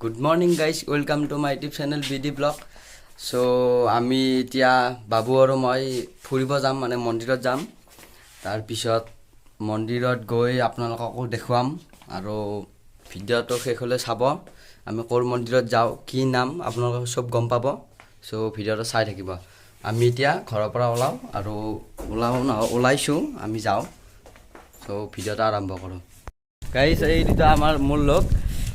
Good morning guys, welcome to my YouTube channel BD Vlog. So আমি এতিয়া বাবু আৰু মই ফুৰিব যাম মানে মন্দিৰত যাম। তাৰ পিছত মন্দিৰত গৈ আপোনালোকক দেখুৱাম আৰু ভিডিঅ'টো শেষ হ'লে চাব। আমি কোৰ মন্দিৰত যাওঁ, কি নাম আপোনালোকে সব গম পাব। সো ভিডিঅ'টো চাই থাকিব। আমি এতিয়া ঘৰৰ পৰা ওলাও আৰু ওলাইছো আমি যাওঁ। সো ভিডিঅ'টো আৰম্ভ কৰোঁ। গাইস এইটো আমাৰ মূল লোক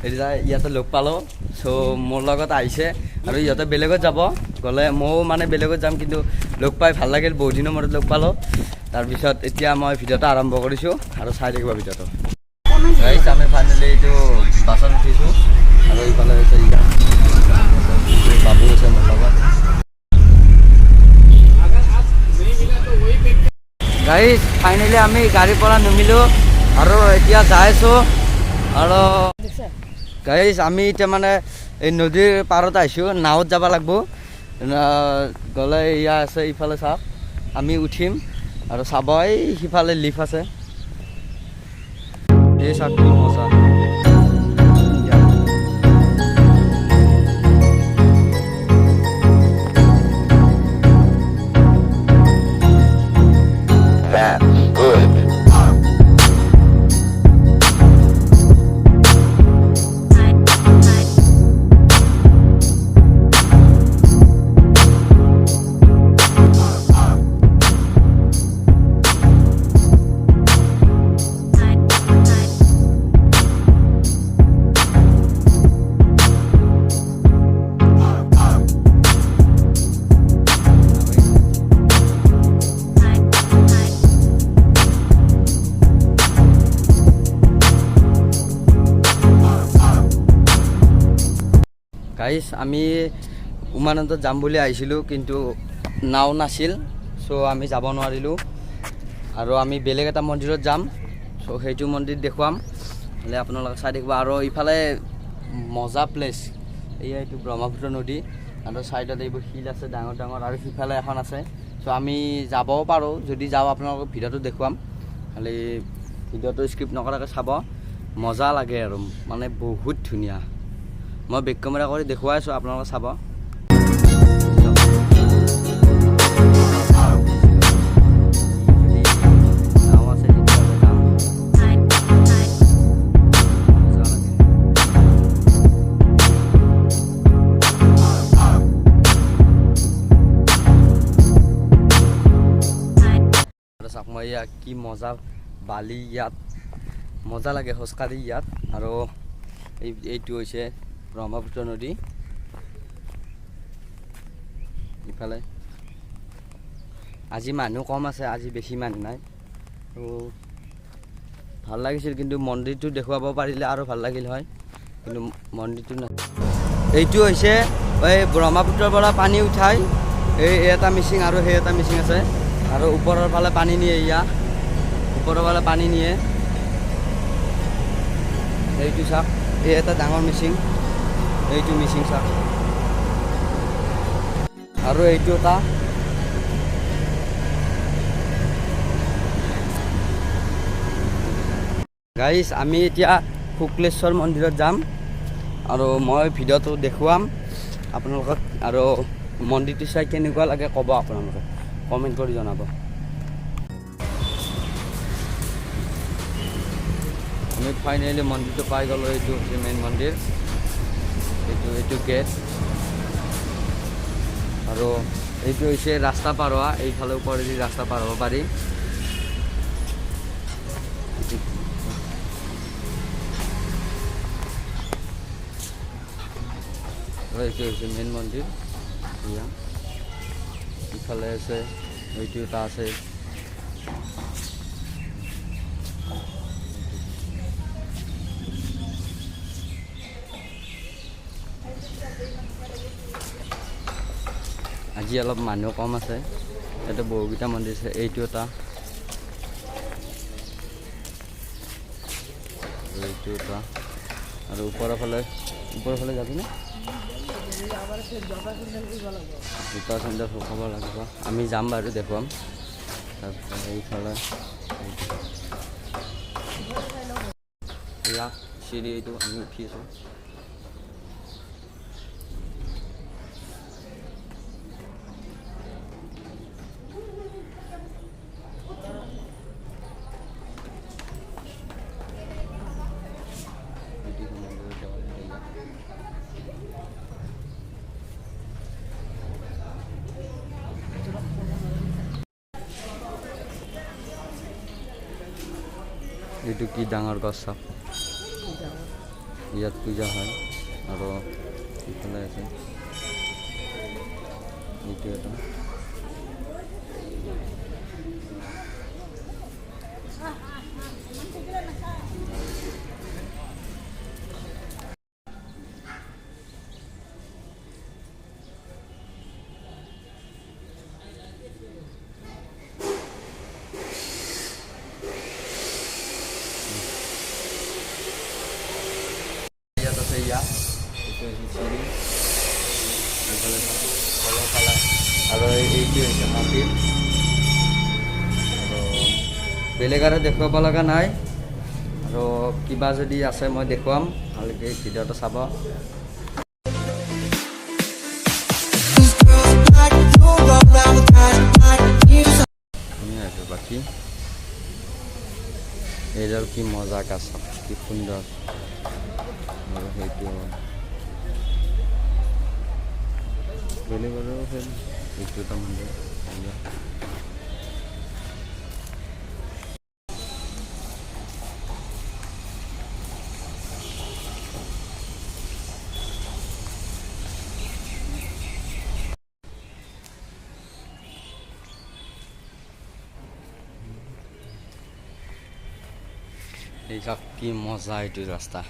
এতিয়া ইয়াতে লগ পালোঁ। চ' মোৰ লগত আহিছে আৰু ইহঁতে বেলেগত যাব গ'লে ময়ো মানে বেলেগত যাম, কিন্তু লগ পাই ভাল লাগিল, বহুত দিনৰ মূৰত লগ পালোঁ। তাৰপিছত এতিয়া মই ভিডিঅ'টো আৰম্ভ কৰিছোঁ আৰু চাই থাকিব ভিডিঅ'টো। গাইছ আমি ফাইনেলি এইটো বাছত উঠিছোঁ আৰু এইফালে হৈছে বাবু আছে মোৰ লগত। গাইছ ফাইনেলি আমি গাড়ীৰ পৰা নামিলোঁ আৰু এতিয়া যাই আছোঁ। আৰু গাইছ আমি এতিয়া মানে এই নদীৰ পাৰত আহিছোঁ, নাৱত যাব লাগিব। গ'লে ইয়া আছে ইফালে চাওক, আমি উঠিম আৰু চাব এই সিফালে লিফ্ট আছে। এই চাওক কি মজা। গাইছ আমি উমানন্দত যাম বুলি আহিছিলোঁ, কিন্তু নাও নাছিল, চ' আমি যাব নোৱাৰিলোঁ। আৰু আমি বেলেগ এটা মন্দিৰত যাম, চ' সেইটো মন্দিৰ দেখুৱাম, হ'লে আপোনালোকে চাই থাকিব। আৰু ইফালে মজা প্লেচ, এইটো ব্ৰহ্মপুত্ৰ নদী আৰু ছাইডত এইবোৰ শিল আছে ডাঙৰ ডাঙৰ, আৰু সিফালে এখন আছে। চ' আমি যাবও পাৰোঁ, যদি যাওঁ আপোনালোকক ভিডিঅ'টো দেখুৱাম, খালি ভিডিঅ'টো স্কিপ নকৰাকৈ চাব, মজা লাগে আৰু মানে বহুত ধুনীয়া। মই বেক কেমেৰা কৰি দেখুৱাই আছোঁ, আপোনালোকে চাব। চাওক মই ইয়াত কি মজা বালি, ইয়াত মজা লাগে খোজকাঢ়ি ইয়াত। আৰু এইটো হৈছে ব্ৰহ্মপুত্ৰ নদী। ইফালে আজি মানুহ কম আছে, আজি বেছি মানুহ নাই। তো ভাল লাগিছিল, কিন্তু মন্দিৰটো দেখুৱাব পাৰিলে আৰু ভাল লাগিল হয়, কিন্তু মন্দিৰটো নাই। এইটো হৈছে এই ব্ৰহ্মপুত্ৰৰ পৰা পানী উঠাই এই এটা মিচিং আৰু সেই এটা মিচিং আছে, আৰু ওপৰৰ ফালে পানী নিয়ে, ওপৰৰ ফালে পানী নিয়ে। এইটো চাওক, এই এটা ডাঙৰ মিচিং, এইটো মিচিং চাওক, আৰু এইটো এটা। গাইছ আমি এতিয়া শুক্লেশ্বৰ মন্দিৰত যাম আৰু মই ভিডিঅ'টো দেখুৱাম আপোনালোকক, আৰু মন্দিৰটো চাই কেনেকুৱা লাগে ক'ব, আপোনালোকে কমেণ্ট কৰি জনাব। আমি ফাইনেলি মন্দিৰটো পাই গ'লোঁ। এইটো হৈছে মেইন মন্দিৰ, এইটো গেট, আৰু এইটো হৈছে ৰাস্তা পাৰ হোৱা, এইফালে ওপৰেদি ৰাস্তা পাৰ হ'ব পাৰি। এইটো হৈছে মেইন মন্দিৰ। ইফালে আছে, এইটো এটা আছে। আজি অলপ মানুহ কম আছে, ইয়াতে বহুকেইটা মন্দিৰ আছে। এইটো এটা, এইটো এটা, আৰু ওপৰৰ ফালে যাবি না, জোতা চেণ্ডেল শুকাব লাগিব, আমি যাম বাৰু দেখুৱাম। তাৰপিছত এইফালে চিৰি, এইটো আমি উঠি আছোঁ। এইটো কি ডাঙৰ গছ চাওক ইয়াত পূজা হয় আৰু ইফালে আছে এইটো এটা ইয়া এইটো চিৰি এইফালে তলৰ ফালে আৰু এইটো হৈছে মন্দিৰ আৰু বেলেগ আৰু দেখুৱাব লগা নাই আৰু কিবা যদি আছে মই দেখুৱাম ভালকৈ ভিডিঅ'টো চাব বাকী এইডাল কি মজা গাছ কি সুন্দৰ আৰু সেইটো বেলেগ আৰু এইটো এটা মন্দিৰ এই চাওক কি মজা এইটো ৰাস্তা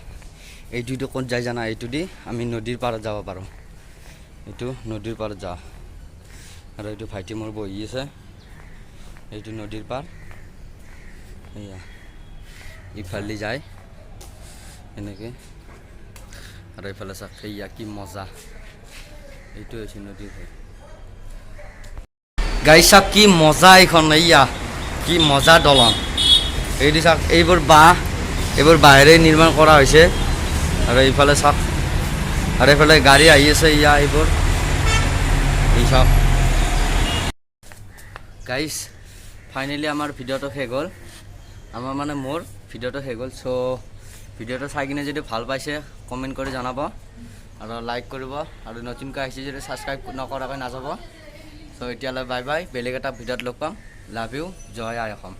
এইটো ক'ত যায় জানা এইটো দি আমি নদীৰ পাৰত যাব পাৰোঁ এইটো নদীৰ পাৰত যাওঁ আৰু এইটো ভাইটি মোৰ বহি আছে এইটো নদীৰ পাৰ এয়া ইফালে যায় এনেকৈ আৰু এইফালে চাওক এয়া কি মজা এইটো হৈছে নদীৰ পাৰ গাই চাওক কি মজা এইখন এয়া কি মজা দলং এইটো চাওক এইবোৰ বাঁহেৰে নিৰ্মাণ কৰা হৈছে আৰু এইফালে চাওক আৰু এইফালে গাড়ী আহি আছে ইয়া এইবোৰ এই চাওক গাইজ ফাইনেলি আমাৰ ভিডিঅ'টো শেষ হ'ল আমাৰ মানে মোৰ ভিডিঅ'টো শেষ হ'ল চ' ভিডিঅ'টো চাই কিনে যদি ভাল পাইছে কমেণ্ট কৰি জনাব আৰু লাইক কৰিব আৰু নতুনকৈ আহিছে যদি ছাবস্ক্ৰাইব নকৰাকৈ নাযাব চ' এতিয়ালৈ বাই বাই বেলেগ এটা ভিডিঅ'ত লগ পাম love you Jay I Assam